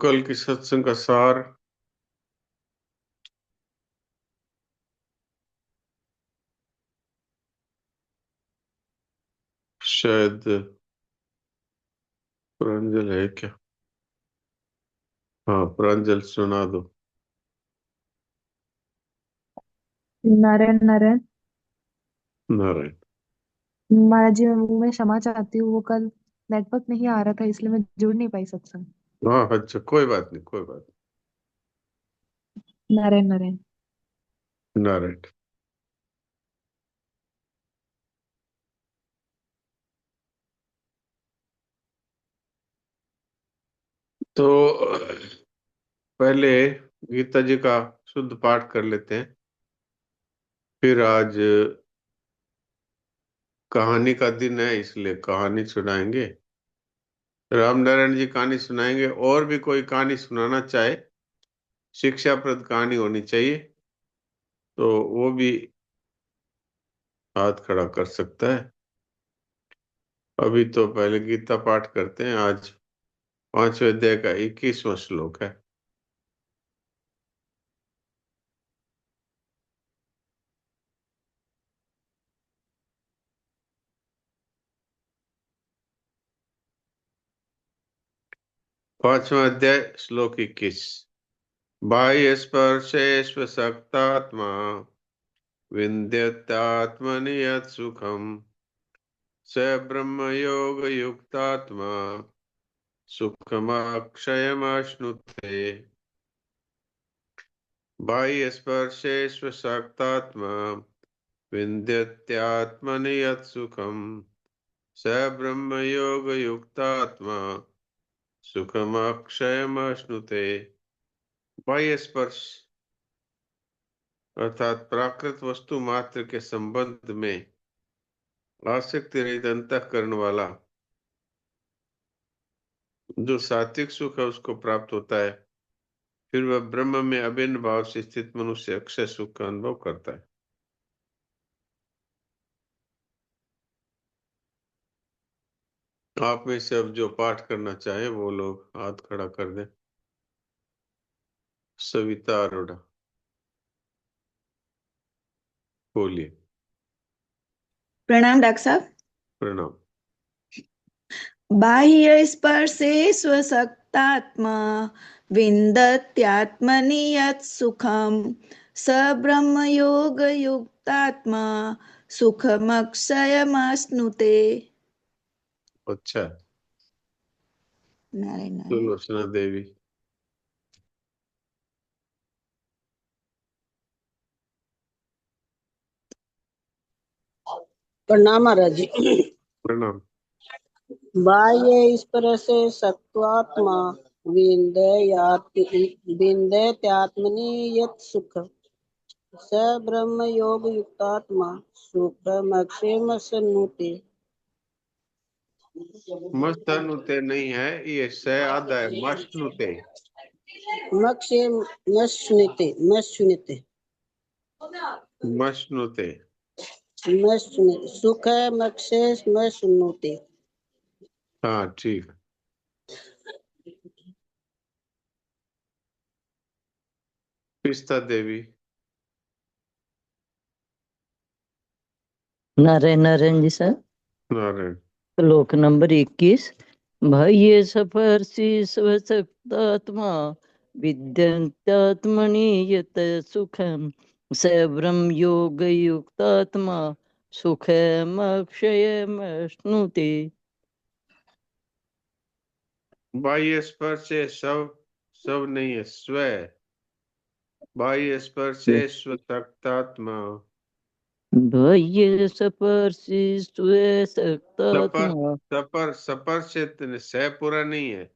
कल की सत्संग का सार। शायद प्रांजल है क्या? हाँ, प्रांजल सुना दो। नारायण नारायण। नारायण। महाराज जी, मैं क्षमा चाहती हूँ। वो कल नेटवर्क नहीं आ रहा था, इसलिए मैं जुड़ नहीं पाई सत्संग। हाँ, अच्छा, कोई बात नहीं, कोई बात नारायण नारायण। नहीं। नारायण। तो पहले गीता जी का शुद्ध पाठ कर लेते हैं। फिर आज कहानी का दिन है, इसलिए कहानी सुनाएंगे। रामनारायण जी कहानी सुनाएंगे। और भी कोई कहानी सुनाना चाहे, शिक्षाप्रद कहानी होनी चाहिए, तो वो भी हाथ खड़ा कर सकता है। अभी तो पहले गीता पाठ करते हैं। आज 5वें अध्याय का 21वां श्लोक है। 5वां अध्याय श्लोक 21। बाह्य स्पर्शेष्वशक्तात्मा विन्द्यत्यात्मनि यत् सुखम स ब्रह्मयोग युक्तात्मा सुखमक्षयमश्नुते। बाह्य स्पर्शेष्वशक्तात्मा विन्द्यत्यात्मनि यत् सुखम स ब्रह्मयोग युक्तात्मा सुखमक्षयमश्नुते। बाह्य स्पर्श अर्थात प्राकृत वस्तु मात्र के संबंध में आसक्ति रहित अंतःकरण वाला जो सात्विक सुख है उसको प्राप्त होता है। फिर वह ब्रह्म में अभिन्न भाव से स्थित मनुष्य अक्षय सुख का अनुभव करता है। आप में से अब जो पाठ करना चाहे वो लोग हाथ खड़ा कर दें। सविता अरोड़ा, बोलिए। प्रणाम डॉक्टर साहब। प्रणाम। बाह्य स्पर्शे स्वशक्तात्मा विन्दत्यात्मनि यत् सुखम स ब्रह्म योग युक्तात्मा सुखमक्षयमश्नुते। अच्छा। नारायण नारायण। सुलोचना देवी। प्रणाम महाराज जी। प्रणाम। बाह्य स्पर्शे सत्वात्मा विन्दत्यात्मनि यत् सुखं स ब्रह्म योग युक्तात्मा सुखमक्षयमश्नुते। मस्त अनुते नहीं है, ये स आधा है। मश्नुते। मक्षयमश्नुते मश्नुते मश्नुते। मश्नुते सुखमक्षयमश्नुते। हाँ, ठीक है। पिस्ता देवी। नारायण नारायण जी सर। नारायण। श्लोक नंबर 21। बाह्य स्पर्शी स्वशक्तात्मा विद्यन्त्यात्मनि यत् सुखम स ब्रह्म योग युक्तात्मा सुखमक्षयमश्नुते। बाह्य स्पर्श से सब, सब नहीं है, स्व। बाह्य स्पर्श से स्वशक्तात्मा। बाह्य स्पर्शी सपर, स्वशक्तात्मा। सपर सपर से स पूरा नहीं है।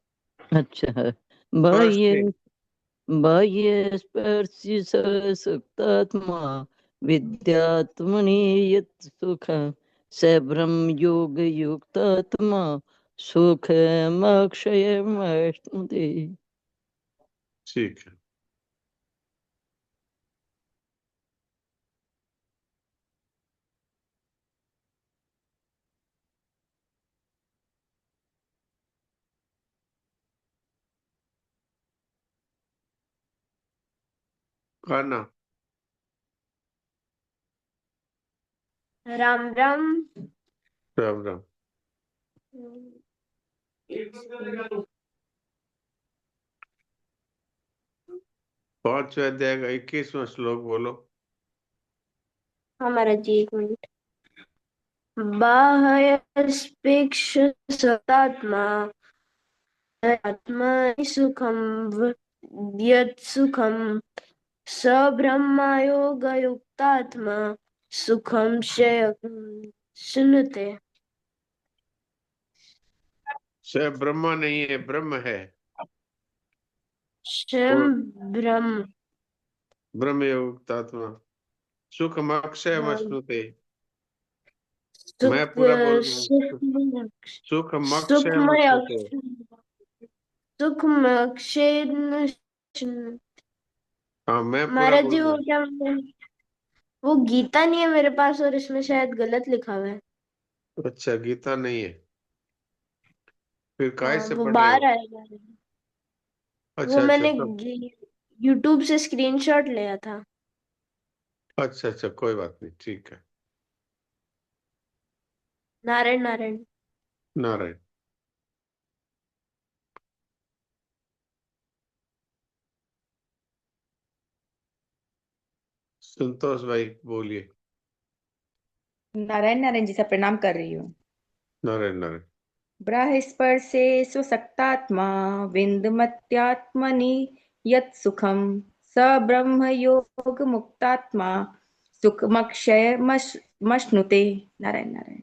अच्छा। स्पर्श से। बाह्य बाह्य स्पर्शी सशक्तात्मा विद्यात्मनि यत् सुखं स ब्रह्म योग युक्तात्मा सुखमक्षयमश्नुते। ठीक है। कान्हा। राम राम। राम राम। पांचवें अध्याय का 21वां श्लोक बोलो। हमारा जी एक मिनट। बाह्यस्पेक्ष सतात्मा आत्मा सुखम यत् सुखम स ब्रह्मयोगयुक्तात्मा सुखम शुनुते। से ब्रह्मा नहीं है, ब्रह्म है। स्वयं और ब्रह्म। ब्रह्म युक्तात्मा सुखम अक्षय हाँ, मश्नुते। मैं सुख पूरा बोल रहा हूँ। सुखमय सुखम अक्षय सुखमय मश्नुते। सुखमय अक्षय। हाँ, मैं पूरा महाराज बोल जी रहा वो हूँ। क्या वो गीता नहीं है मेरे पास और इसमें शायद गलत लिखा हुआ है। अच्छा, गीता नहीं है, फिर काय हाँ से वो पढ़ रहे बाहर हो? आएगा। वो अच्छा अच्छा, मैंने तो यूट्यूब से स्क्रीनशॉट लिया था। अच्छा अच्छा, कोई बात नहीं, ठीक है। नारायण नारायण। नारायण। संतोष भाई बोलिए। नारायण नारायण जी से प्रणाम कर रही हूँ। नारायण नारायण। ब्राह्स्पर्शे स्वशक्तात्मा विन्दमत्यात्मनि यत् सुखं स ब्रह्मयोग मुक्तात्मा सुखमक्षय मश्नुते। नारायण नारायण।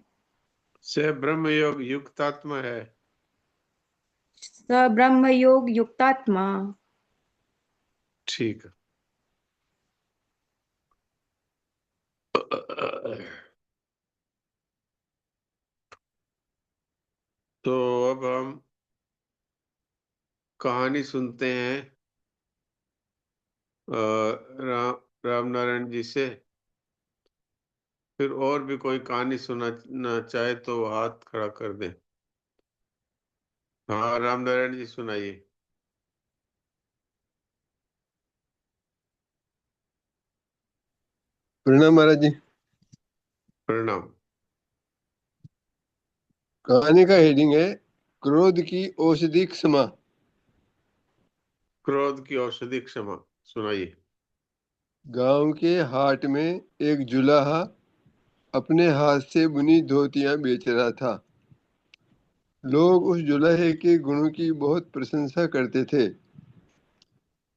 से ब्रह्म योग युक्तात्मा है। स ब्रह्मयोग युक्तात्मा। ठीक है। तो अब हम कहानी सुनते हैं राम नारायण जी से। फिर और भी कोई कहानी सुनाना चाहे तो वो हाथ खड़ा कर दे। हाँ, राम नारायण जी सुनाइए। प्रणाम महाराज जी। प्रणाम। कहानी का हेडिंग है क्रोध की औषधि क्षमा। क्रोध की औषधि क्षमा, सुनाइए। गांव के हाट में एक जुलाहा अपने हाथ से बुनी धोतियां बेच रहा था। लोग उस जुलाहे के गुणों की बहुत प्रशंसा करते थे।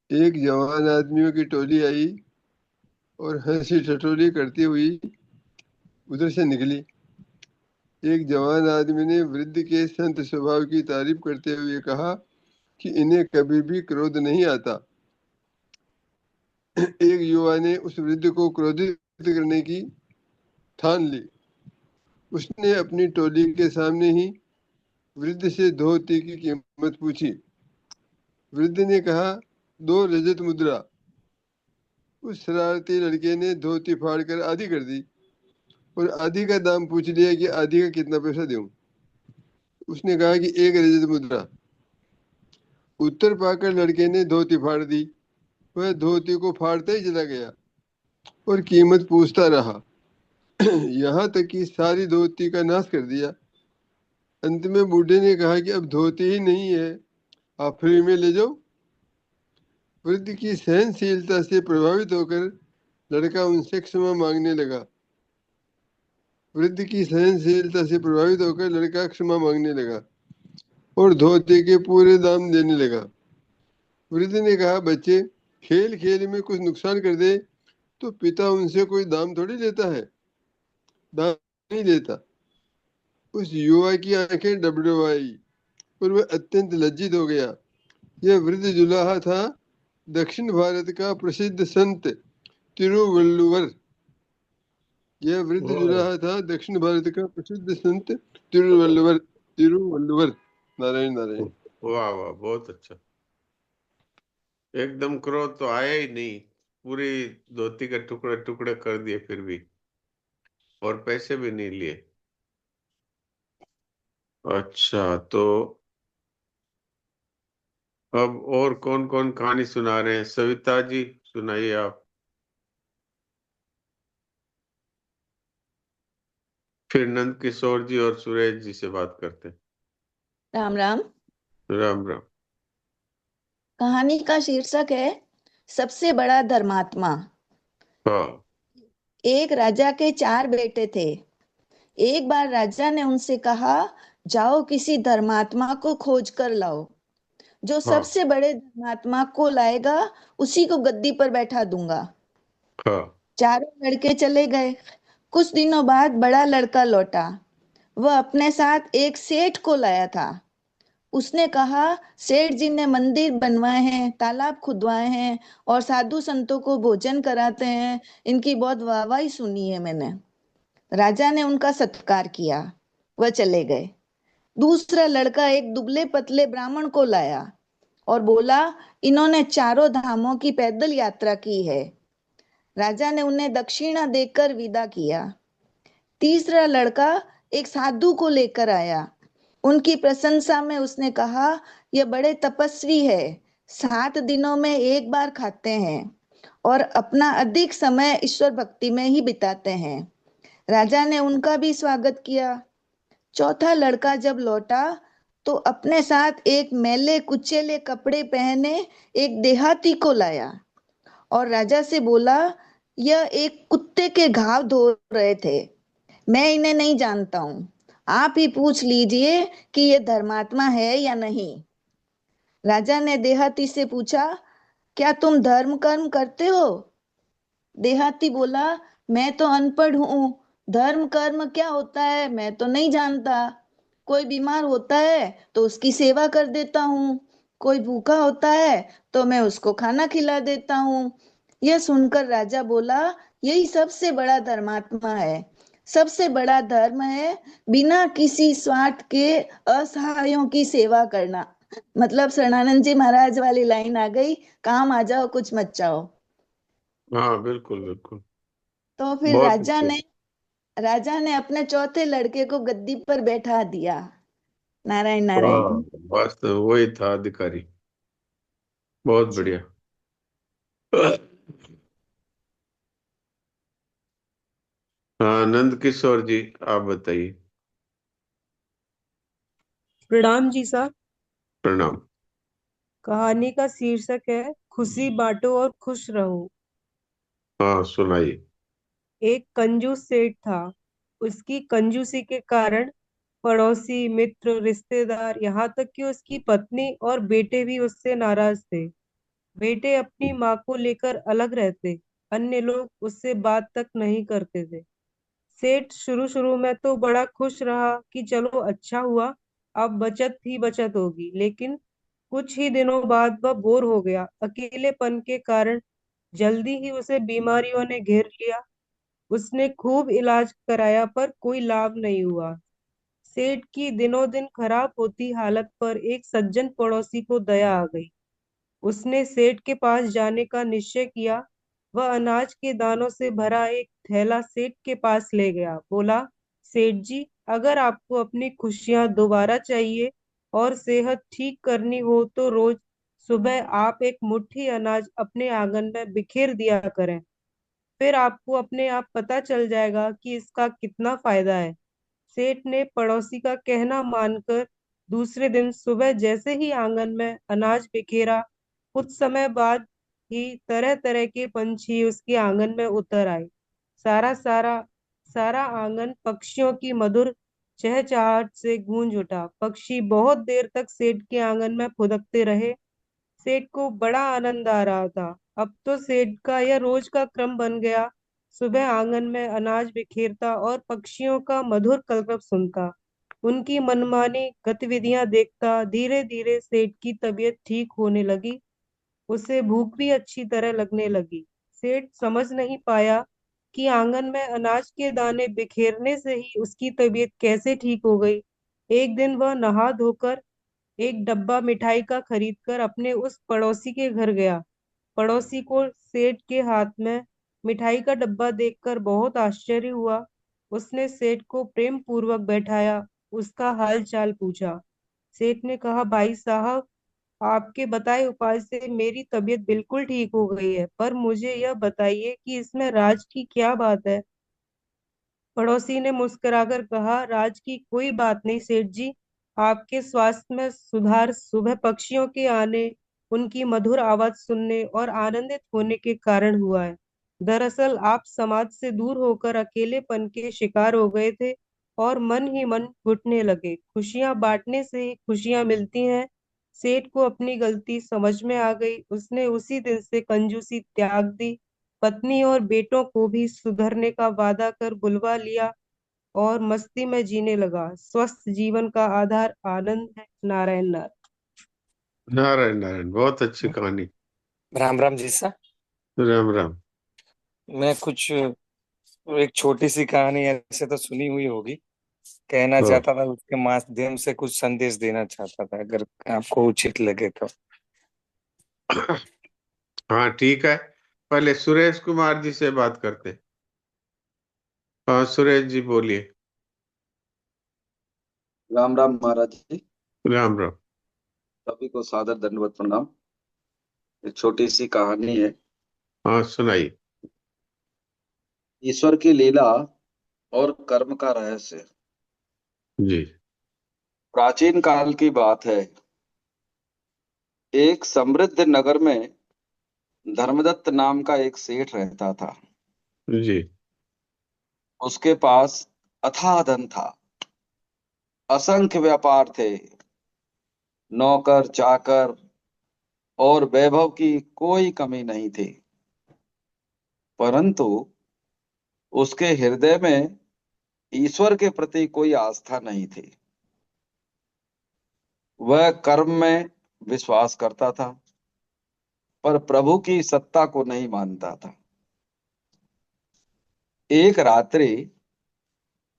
एक जवान आदमियों की टोली आई और हंसी ठिठोली करती हुई उधर से निकली। एक जवान आदमी ने वृद्ध के संत स्वभाव की तारीफ करते हुए कहा कि इन्हें कभी भी क्रोध नहीं आता। एक युवा ने उस वृद्ध को क्रोधित करने की ठान ली। उसने अपनी टोली के सामने ही वृद्ध से धोती की कीमत पूछी। वृद्ध ने कहा, 2 रजत मुद्रा। उस शरारती लड़के ने धोती फाड़कर आधी कर दी और आधी का दाम पूछ लिया कि आधी का कितना पैसा दूं। उसने कहा कि 1 रजत मुद्रा। उत्तर पाकर लड़के ने धोती फाड़ दी। वह धोती को फाड़ता ही चला गया और कीमत पूछता रहा यहाँ तक कि सारी धोती का नाश कर दिया। अंत में बूढ़े ने कहा कि अब धोती ही नहीं है, आप फ्री में ले जाओ। वृद्ध की सहनशीलता से प्रभावित होकर लड़का उनसे क्षमा मांगने लगा। वृद्ध की सहनशीलता से प्रभावित होकर लड़का क्षमा मांगने लगा और धोती के पूरे दाम देने लगा। वृद्ध ने कहा, बच्चे, खेल खेल में कुछ नुकसान कर दे तो पिता उनसे कोई दाम थोड़ी लेता है, दाम नहीं लेता। उस युवा की आंखें डबडबाई और वह अत्यंत लज्जित हो गया। यह वृद्ध जुलाहा था दक्षिण भारत का प्रसिद्ध संत तिरुवल्लुवर। यह वृद्ध वाह जुलाहा था दक्षिण भारत का प्रसिद्ध संत तिरुवल्लुवर। तिरुवल्लुवर। नारायण नारायण। वाह वाह, बहुत अच्छा। एकदम क्रोध तो आया ही नहीं, पूरी धोती के टुकड़े टुकड़े कर दिए फिर भी, और पैसे भी नहीं लिए। अच्छा, तो अब और कौन कौन कहानी सुना रहे हैं? सविता जी सुनाइए आप। फिर नंद किशोर जी और सुरेश जी से बात करते हैं। राम राम। राम राम। कहानी का शीर्षक है सबसे बड़ा धर्मात्मा। हाँ एक राजा के 4 बेटे थे। एक बार राजा ने उनसे कहा, जाओ किसी धर्मात्मा को खोज कर लाओ। जो हाँ सबसे बड़े धर्मात्मा को लाएगा उसी को गद्दी पर बैठा दूंगा। हाँ चारों लड़के चले गए। कुछ दिनों बाद बड़ा लड़का लौटा। वह अपने साथ एक सेठ को लाया था। उसने कहा, सेठ जी ने मंदिर बनवाए हैं, तालाब खुदवाए हैं और साधु संतों को भोजन कराते हैं। इनकी बहुत वाहवाही सुनी है मैंने। राजा ने उनका सत्कार किया। वह चले गए। दूसरा लड़का एक दुबले पतले ब्राह्मण को लाया और बोला, इन्होंने चारों धामों की पैदल यात्रा की है। राजा ने उन्हें दक्षिणा देकर विदा किया। तीसरा लड़का एक साधु को लेकर आया। उनकी प्रशंसा में उसने कहा, यह बड़े तपस्वी है, 7 दिनों में एक बार खाते हैं और अपना अधिक समय ईश्वर भक्ति में ही बिताते हैं। राजा ने उनका भी स्वागत किया। चौथा लड़का जब लौटा तो अपने साथ एक मैले कुचेले कपड़े पहने एक देहाती को लाया और राजा से बोला, यह एक कुत्ते के घाव धो रहे थे। मैं इन्हें नहीं जानता हूँ। आप ही पूछ लीजिए कि ये धर्मात्मा है या नहीं। राजा ने देहाती से पूछा, क्या तुम धर्म कर्म करते हो? देहाती बोला, मैं तो अनपढ़ हूँ, धर्म कर्म क्या होता है मैं तो नहीं जानता। कोई बीमार होता है तो उसकी सेवा कर देता हूँ, कोई भूखा होता है तो मैं उसको खाना खिला देता हूँ। यह सुनकर राजा बोला, यही सबसे बड़ा धर्मात्मा है। सबसे बड़ा धर्म है बिना किसी स्वार्थ के असहायों की सेवा करना। मतलब शरणानंद जी महाराज वाली लाइन आ गई, काम आ जाओ कुछ मत चाहो। हाँ बिल्कुल बिल्कुल। तो फिर बहुत अच्छे। राजा ने अपने चौथे लड़के को गद्दी पर बैठा दिया। नारायण हाँ नारायण। बस वही था अधिकारी। बहुत बढ़िया। हाँ नंद किशोर जी आप बताइए। प्रणाम जी साहब। प्रणाम। कहानी का शीर्षक है खुशी बांटो और खुश रहो। हाँ सुनाइए। एक कंजूस सेठ था। उसकी कंजूसी के कारण पड़ोसी, मित्र, रिश्तेदार, यहाँ तक कि उसकी पत्नी और बेटे भी उससे नाराज थे। बेटे अपनी माँ को लेकर अलग रहते, अन्य लोग उससे बात तक नहीं करते थे। सेठ शुरू शुरू में तो बड़ा खुश रहा कि चलो अच्छा हुआ, अब बचत ही बचत होगी। लेकिन कुछ ही दिनों बाद वह बोर हो गया। अकेलेपन के कारण जल्दी ही उसे बीमारियों ने घेर लिया। उसने खूब इलाज कराया पर कोई लाभ नहीं हुआ। सेठ की दिनों दिन खराब होती हालत पर एक सज्जन पड़ोसी को दया आ गई। उसने सेठ के पास जाने का निश्चय किया। वह अनाज के दानों से भरा एक थैला सेठ के पास ले गया। बोला, सेठ जी, अगर आपको अपनी खुशियां दोबारा चाहिए और सेहत ठीक करनी हो तो रोज सुबह आप एक मुट्ठी अनाज अपने आंगन में बिखेर दिया करें। फिर आपको अपने आप पता चल जाएगा कि इसका कितना फायदा है। सेठ ने पड़ोसी का कहना मानकर दूसरे दिन सुबह जैसे ही आंगन में अनाज बिखेरा, कुछ समय बाद ही तरह तरह के पंछी उसके आंगन में उतर आए। सारा सारा सारा आंगन पक्षियों की मधुर चहचहाहट से गूंज उठा। पक्षी बहुत देर तक सेठ के आंगन में फुदकते रहे। सेठ को बड़ा आनंद आ रहा था। अब तो सेठ का यह रोज का क्रम बन गया। सुबह आंगन में अनाज बिखेरता और पक्षियों का मधुर कलरव सुनता, उनकी मनमानी गतिविधियां देखता। धीरे धीरे सेठ की तबीयत ठीक होने लगी। उसे भूख भी अच्छी तरह लगने लगी। सेठ समझ नहीं पाया कि आंगन में अनाज के दाने बिखेरने से ही उसकी तबीयत कैसे ठीक हो गई। एक दिन वह नहा धोकर एक डब्बा मिठाई का खरीदकर अपने उस पड़ोसी के घर गया। पड़ोसी को सेठ के हाथ में मिठाई का डब्बा देखकर बहुत आश्चर्य हुआ। उसने सेठ को प्रेम पूर्वक बैठाया, उसका हाल चाल पूछा। सेठ ने कहा, भाई साहब, आपके बताए उपाय से मेरी तबीयत बिल्कुल ठीक हो गई है, पर मुझे यह बताइए कि इसमें राज की क्या बात है। पड़ोसी ने मुस्कुराकर कहा, राज की कोई बात नहीं सेठ जी। आपके स्वास्थ्य में सुधार सुबह पक्षियों के आने, उनकी मधुर आवाज सुनने और आनंदित होने के कारण हुआ है। दरअसल आप समाज से दूर होकर अकेलेपन के शिकार हो गए थे और मन ही मन घुटने लगे। खुशियां बांटने से ही खुशियां मिलती हैं। सेठ को अपनी गलती समझ में आ गई। उसने उसी दिन से कंजूसी त्याग दी, पत्नी और बेटों को भी सुधरने का वादा कर बुलवा लिया और मस्ती में जीने लगा। स्वस्थ जीवन का आधार आनंद है। नारायण नारायण। नारायण नारायण, बहुत अच्छी कहानी। राम राम जी सा। राम राम। मैं कुछ एक छोटी सी कहानी ऐसे तो सुनी हुई होगी, कहना हो चाहता था, उसके माध्यम से कुछ संदेश देना चाहता था, अगर आपको उचित लगे तो। हाँ ठीक है, पहले सुरेश कुमार जी से बात करते हैं। हाँ सुरेश जी बोलिए। राम राम महाराज जी। राम राम। सभी को सादर दंडवत प्रणाम। एक छोटी सी कहानी है। हाँ सुनाइए। ईश्वर की लीला और कर्म का रहस्य। जी। प्राचीन काल की बात है। एक समृद्ध नगर में धर्मदत्त नाम का एक सेठ रहता था। जी। उसके पास अथाह धन था, असंख्य व्यापार थे, नौकर चाकर और वैभव की कोई कमी नहीं थी। परंतु उसके हृदय में ईश्वर के प्रति कोई आस्था नहीं थी। वह कर्म में विश्वास करता था, पर प्रभु की सत्ता को नहीं मानता था। एक रात्रि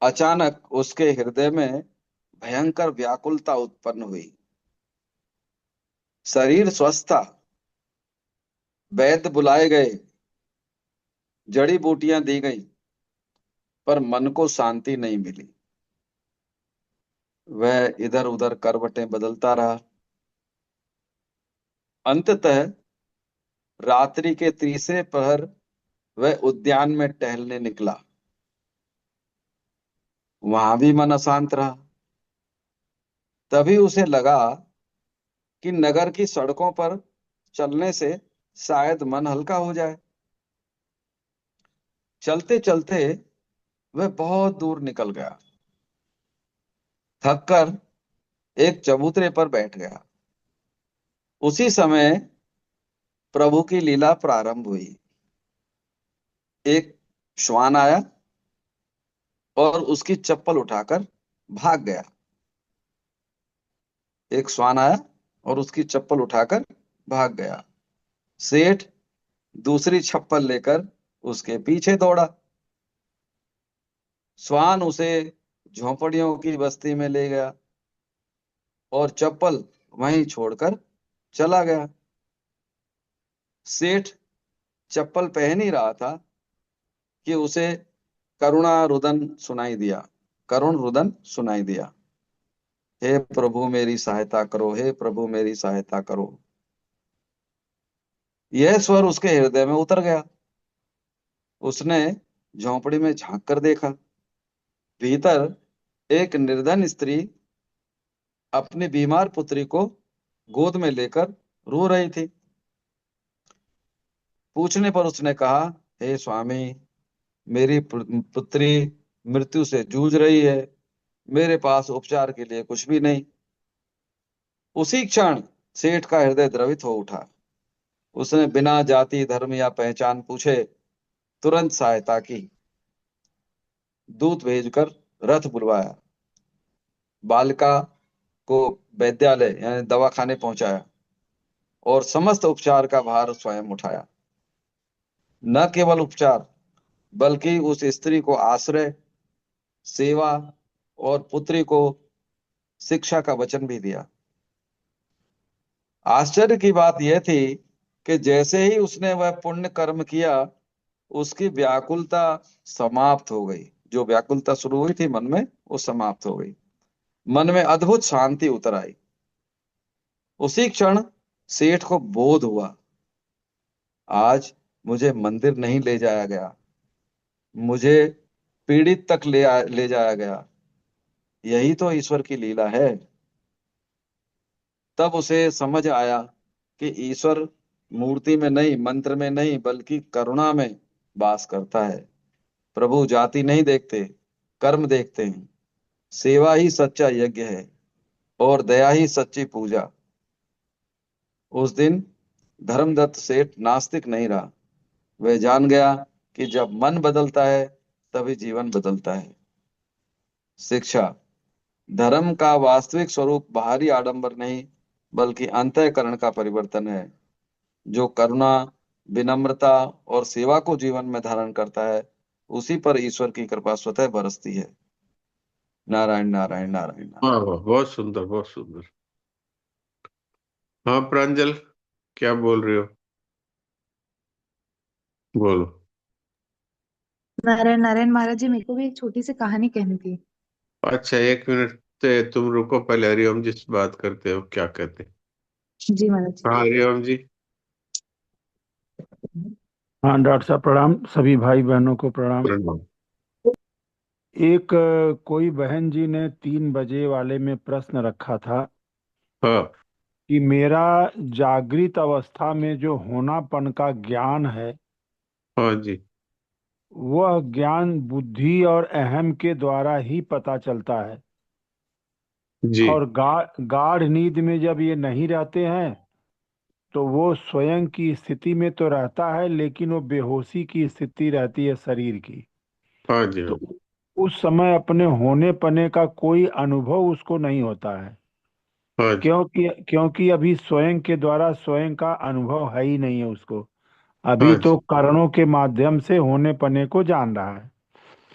अचानक उसके हृदय में भयंकर व्याकुलता उत्पन्न हुई। शरीर स्वस्थ था, वैद्य बुलाए गए, जड़ी बूटियां दी गई, पर मन को शांति नहीं मिली। वह इधर उधर करवटें बदलता रहा। अंततः रात्रि के तीसरे पहर वह उद्यान में टहलने निकला। वहां भी मन अशांत रहा। तभी उसे लगा कि नगर की सड़कों पर चलने से शायद मन हल्का हो जाए। चलते चलते वह बहुत दूर निकल गया। थककर एक चबूतरे पर बैठ गया। उसी समय प्रभु की लीला प्रारंभ हुई। एक श्वान आया और उसकी चप्पल उठाकर भाग गया। एक श्वान आया और उसकी चप्पल उठाकर भाग गया। सेठ दूसरी चप्पल लेकर उसके पीछे दौड़ा। श्वान उसे झोंपड़ियों की बस्ती में ले गया और चप्पल वहीं छोड़कर चला गया। सेठ चप्पल पहन ही रहा था कि उसे करुण रुदन सुनाई दिया। हे प्रभु मेरी सहायता करो, हे प्रभु मेरी सहायता करो। यह स्वर उसके हृदय में उतर गया। उसने झोंपड़ी में झांक कर देखा। भीतर एक निर्धन स्त्री अपनी बीमार पुत्री को गोद में लेकर रो रही थी। पूछने पर उसने कहा, हे स्वामी, मेरी पुत्री मृत्यु से जूझ रही है, मेरे पास उपचार के लिए कुछ भी नहीं। उसी क्षण सेठ का हृदय द्रवित हो उठा। उसने बिना जाति धर्म या पहचान पूछे तुरंत सहायता की। दूत भेजकर रथ बुलवाया, बालिका को वैद्यालय यानी दवाखाने पहुंचाया और समस्त उपचार का भार स्वयं उठाया। न केवल उपचार, बल्कि उस स्त्री को आश्रय, सेवा और पुत्री को शिक्षा का वचन भी दिया। आश्चर्य की बात यह थी कि जैसे ही उसने वह पुण्य कर्म किया, उसकी व्याकुलता समाप्त हो गई। जो व्याकुलता शुरू हुई थी मन में, वो समाप्त हो गई। मन में अद्भुत शांति उतर आई। उसी क्षण सेठ को बोध हुआ, आज मुझे मंदिर नहीं ले जाया गया, मुझे पीड़ित तक ले जाया गया। यही तो ईश्वर की लीला है। तब उसे समझ आया कि ईश्वर मूर्ति में नहीं, मंत्र में नहीं, बल्कि करुणा में वास करता है। प्रभु जाति नहीं देखते, कर्म देखते हैं। सेवा ही सच्चा यज्ञ है और दया ही सच्ची पूजा। उस दिन धर्मदत्त सेठ नास्तिक नहीं रहा। वह जान गया कि जब मन बदलता है तभी जीवन बदलता है। शिक्षा। धर्म का वास्तविक स्वरूप बाहरी आडंबर नहीं, बल्कि अंतःकरण का परिवर्तन है। जो करुणा, विनम्रता और सेवा को जीवन में धारण करता है, उसी पर ईश्वर की कृपा स्वतः बरसती है। नारायण नारायण नारायण नारायण। वाह वाह, बहुत सुंदर, बहुत सुंदर। हाँ प्रांजल, क्या बोल रहे हो? बोलो। नारायण नारायण महाराज जी, मेरे को भी एक छोटी सी कहानी कहनी थी। अच्छा, 1 मिनट तुम रुको, पहले हरिओम जी से बात करते हो, क्या कहते हैं? जी महाराज हाँ जी। हरिओम जी। हाँ डॉक्टर साहब प्रणाम, सभी भाई बहनों को प्रणाम। प्रणाम। एक कोई बहन जी ने 3 बजे वाले में प्रश्न रखा था हाँ कि मेरा जागृत अवस्था में जो होनापन का ज्ञान है, हाँ जी वह ज्ञान बुद्धि और अहम के द्वारा ही पता चलता है, जी। और गाढ़ नींद में जब ये नहीं रहते हैं तो वो स्वयं की स्थिति में तो रहता है, लेकिन वो बेहोशी की स्थिति रहती है शरीर की। हाँ जी हाँ तो जी उस समय अपने होने पने का कोई अनुभव उसको नहीं होता है, हाँ जी क्योंकि अभी स्वयं के द्वारा स्वयं का अनुभव है ही नहीं है उसको। अभी हाँ तो जी कारणों के माध्यम से होने पने को जान रहा है।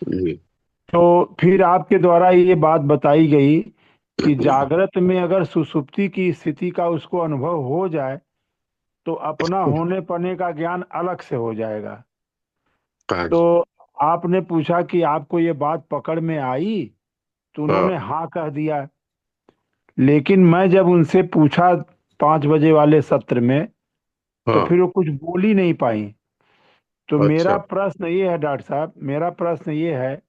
जी। तो फिर आपके द्वारा ये बात बताई गई कि जागृत में अगर सुषुप्ति की स्थिति का उसको अनुभव हो जाए तो अपना होने पने का ज्ञान अलग से हो जाएगा। हाँ तो जी आपने पूछा कि आपको ये बात पकड़ में आई, तो उन्होंने हाँ हाँ कह दिया। लेकिन मैं जब उनसे पूछा 5 बजे वाले सत्र में, तो हाँ। फिर वो कुछ बोल ही नहीं पाई। तो मेरा अच्छा। प्रश्न ये है डॉक्टर साहब, मेरा प्रश्न ये है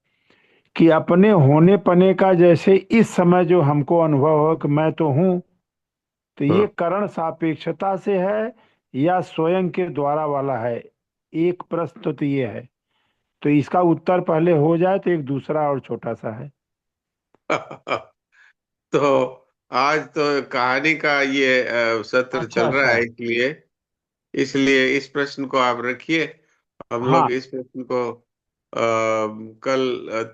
कि अपने होने पने का जैसे इस समय जो हमको अनुभव हो कि मैं तो हूँ, तो ये हाँ करण सापेक्षता से है या स्वयं के द्वारा वाला है? एक प्रश्न तो ये है। तो इसका उत्तर पहले हो जाए तो एक दूसरा और छोटा सा है। तो आज तो कहानी का ये सत्र अच्छा चल रहा अच्छा। है, इसलिए इसलिए इस प्रश्न को आप रखिए। हम हाँ, लोग इस प्रश्न को कल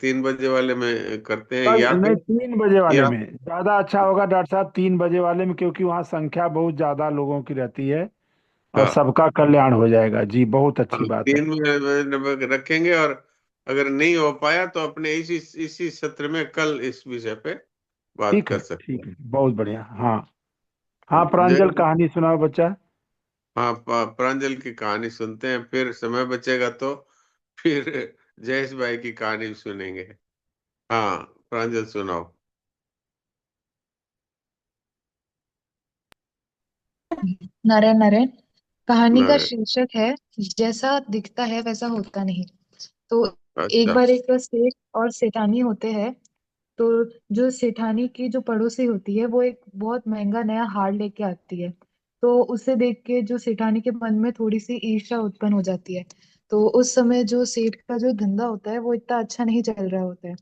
3 बजे वाले में करते हैं, कल या नहीं, फिर 3 बजे वाले या में ज्यादा अच्छा होगा डॉक्टर साहब। 3 बजे वाले में, क्योंकि वहाँ संख्या बहुत ज्यादा लोगों की रहती है और हाँ सबका कल्याण हो जाएगा। जी, बहुत अच्छी हाँ, बात है। 3 बजे रखेंगे। और अगर नहीं हो पाया तो अपने इसी सत्र में कल इस विषय पे बात ठीक कर है सकते ठीक हैं। है, बहुत बढ़िया। हाँ हाँ, चलिए, प्रांजल कहानी सुनाओ बच्चा। हाँ प्रांजल की कहानी सुनते हैं, फिर समय बचेगा तो फिर जयेश भाई की कहानी भी सुनेंगे। हाँ प्रांजल सुनाओ। नारायण नारायण। कहानी का नारायण। शीर्षक है, जैसा दिखता है वैसा होता नहीं। तो एक अच्छा। बार एक सेठ और सेठानी होते हैं। तो जो सेठानी की जो पड़ोसी होती है, वो एक बहुत महंगा नया हार लेके आती है। तो उसे देख के जो सेठानी के मन में थोड़ी सी ईर्ष्या उत्पन्न हो जाती है। तो उस समय जो सेठ का जो धंधा होता है वो इतना अच्छा नहीं चल रहा होता है।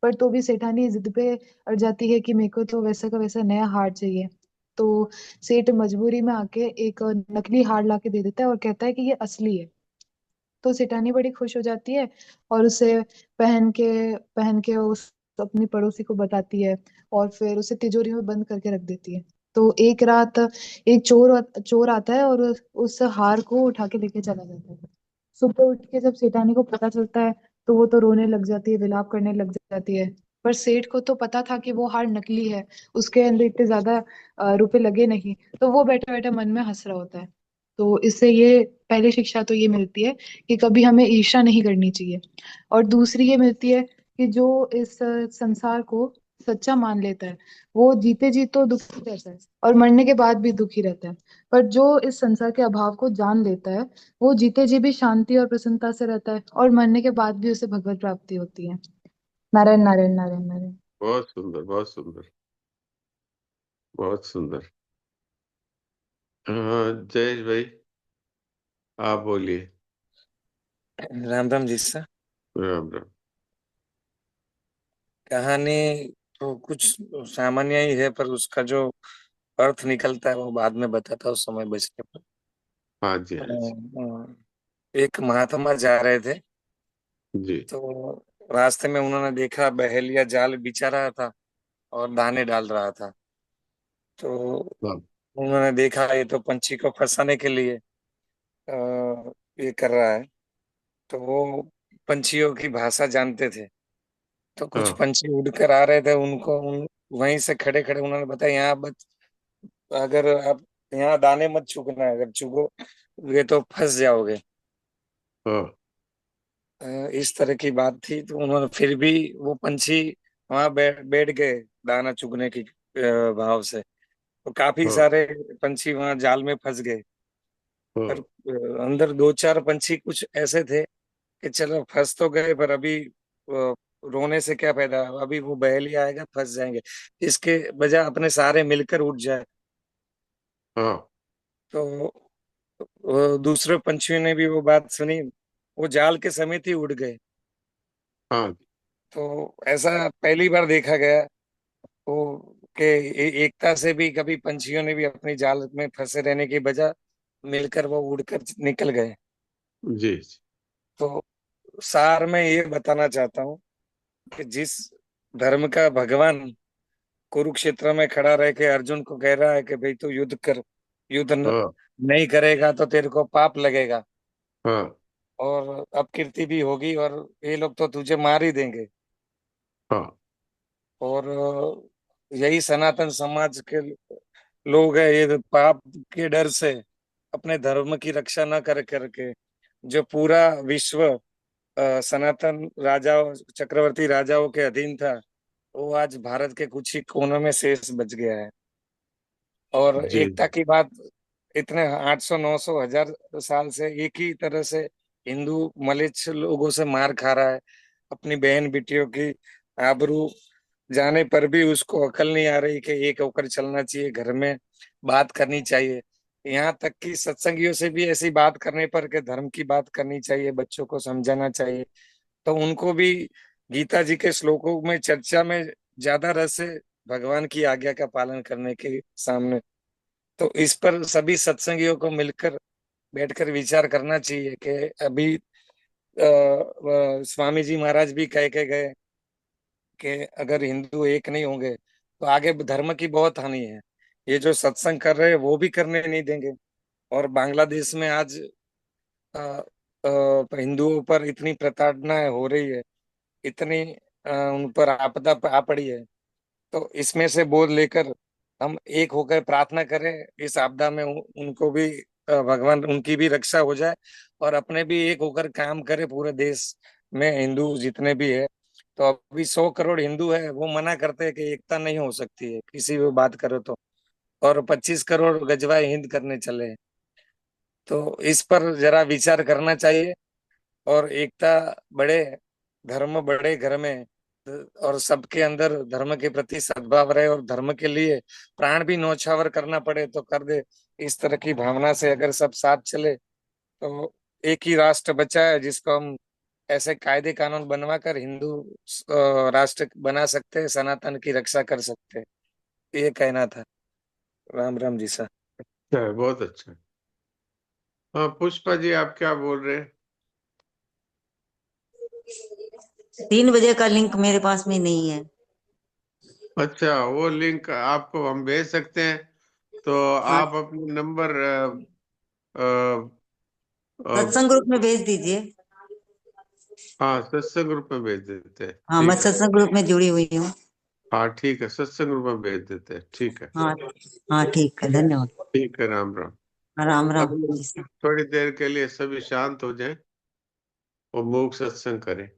पर तो भी सेठानी जिद पे अड़ जाती है कि मेरे को तो वैसा का वैसा नया हार चाहिए। तो सेठ मजबूरी में आके एक नकली हार ला के दे देता है और कहता है कि ये असली है। तो सेठानी बड़ी खुश हो जाती है और उसे पहन के उस अपनी पड़ोसी को बताती है, और फिर उसे तिजोरी में बंद करके रख देती है। तो एक रात एक चोर आता है और उस हार को उठा के लेके चला जाता है। सुबह उठ के जब सेठानी को पता चलता है, तो वो तो रोने लग जाती है, विलाप करने लग जाती है। पर सेठ को तो पता था कि वो हार नकली है, उसके अंदर इतने ज्यादा रुपए लगे नहीं। तो वो बैठे बैठे मन में हंस रहा होता है। तो इससे ये पहली शिक्षा तो ये मिलती है कि कभी हमें ईर्ष्या नहीं करनी चाहिए। और दूसरी ये मिलती है कि जो इस संसार को सच्चा मान लेता है, वो जीते जी तो दुखी रहता है और मरने के बाद भी दुखी रहता है। पर जो इस संसार के अभाव को जान लेता है, वो जीते जी भी शांति और प्रसन्नता से रहता है और मरने के बाद भी उसे भगवत प्राप्ति होती है। नारायण नारायण नारायण नारायण। बहुत सुंदर, बहुत सुंदर, बहुत सुंदर। जयेश भाई, आप बोलिए। राम राम जी सर। राम राम। कहानी तो कुछ सामान्य ही है, पर उसका जो अर्थ निकलता है वो बाद में बताता हूँ समय बचने पर। हाँ जी, हाँ जी। एक महात्मा जा रहे थे, जी। तो रास्ते में उन्होंने देखा बहेलिया जाल बिछा रहा था और दाने डाल रहा था। तो हाँ, उन्होंने देखा ये तो पंछी को फंसाने के लिए ये कर रहा है। तो वो पंछियों की भाषा जानते थे, तो कुछ हाँ, पंछी उड़कर आ रहे थे, उनको वहीं से खड़े खड़े उन्होंने बताया, यहाँ अगर आप यहाँ दाने मत चुगना, अगर चुगोगे तो फंस जाओगे। हाँ, अ, इस तरह की बात थी, तो उन्होंने फिर भी वो पंछी वहां बैठ गए दाना चुगने की भाव से। तो काफी हाँ, सारे पंछी वहां जाल में फंस गए। पर हाँ, अंदर दो चार पंछी कुछ ऐसे थे कि चलो फंस तो गए, पर अभी रोने से क्या फायदा, अभी वो बहेलिया आएगा फंस जाएंगे, इसके बजाय अपने सारे मिलकर उठ जाए। हाँ, तो वो दूसरे पंछियों ने भी वो बात सुनी, वो जाल के समेत ही उड़ गए। हाँ, तो ऐसा पहली बार देखा गया वो कि एकता से भी कभी पंछियों ने भी अपनी जाल में फंसे रहने की बजाय मिलकर वो उड़कर निकल गए। जी, तो सार में ये बताना चाहता हूँ कि जिस धर्म का भगवान कुरुक्षेत्र में खड़ा रह के अर्जुन को कह रहा है कि भाई तू युद्ध कर, हाँ, नहीं करेगा तो तेरे को पाप लगेगा हाँ, और अपकीर्ति भी होगी और ये लोग तो तुझे मार ही देंगे। हाँ, और यही सनातन समाज के लोग हैं, ये पाप के डर से अपने धर्म की रक्षा न कर करके जो पूरा विश्व सनातन राजाओं चक्रवर्ती राजाओं के अधीन था, वो आज भारत के कुछ ही कोनों में शेष बच गया है। और जी, एकता की बात, इतने 800 900 1000 साल से एक ही तरह से हिंदू मलेच्छ लोगों से मार खा रहा है, अपनी बहन बेटियों की आबरू जाने पर भी उसको अकल नहीं आ रही कि एक होकर चलना चाहिए, घर में बात करनी चाहिए। यहाँ तक कि सत्संगियों से भी ऐसी बात करने पर के धर्म की बात करनी चाहिए, बच्चों को समझाना चाहिए, तो उनको भी गीता जी के श्लोकों में चर्चा में ज्यादा रस है भगवान की आज्ञा का पालन करने के सामने। तो इस पर सभी सत्संगियों को मिलकर बैठकर विचार करना चाहिए कि अभी स्वामी जी महाराज भी कह के गए कि अगर हिंदू एक नहीं होंगे तो आगे धर्म की बहुत हानि है। ये जो सत्संग कर रहे हैं वो भी करने नहीं देंगे। और बांग्लादेश में आज हिंदुओं पर इतनी प्रताड़ना हो रही है, इतनी उन पर आपदा आ पड़ी है, तो इसमें से बोध लेकर हम एक होकर प्रार्थना करें, इस आपदा में उनको भी भगवान उनकी भी रक्षा हो जाए, और अपने भी एक होकर काम करें पूरे देश में हिंदू जितने भी है। तो अभी 100 करोड़ हिंदू है, वो मना करते हैं कि एकता नहीं हो सकती है किसी भी बात करो तो, और 25 करोड़ गजवाए हिंद करने चले हैं। तो इस पर जरा विचार करना चाहिए और एकता बढ़े, धर्म बढ़े घर में, और सबके अंदर धर्म के प्रति सद्भाव रहे, और धर्म के लिए प्राण भी न्यौछावर करना पड़े तो कर दे। इस तरह की भावना से अगर सब साथ चले तो एक ही राष्ट्र बचा है जिसको हम ऐसे कायदे कानून बनवा कर हिंदू राष्ट्र बना सकते हैं, सनातन की रक्षा कर सकते हैं। ये कहना था। राम राम जी सर। अच्छा है, बहुत अच्छा है। हाँ, पुष्पा जी, आप क्या बोल रहे हैं? 3 बजे का लिंक मेरे पास में नहीं है। अच्छा, वो लिंक आपको हम भेज सकते हैं, तो हाँ, आप अपने नंबर सत्संग ग्रुप में भेज दीजिए। हाँ, सत्संग ग्रुप में भेज देते हैं, हाँ, मैं ठीक है। सत्संग ग्रुप में जुड़ी हुई हूँ। हाँ, ठीक है, सत्संग ग्रुप में भेज देते हैं, ठीक है। हाँ हाँ, ठीक है, धन्यवाद। ठीक है, राम राम। राम राम अभी जी सर। थोड़ी देर के लिए सभी शांत हो जाएं और मूक सत्संग करें।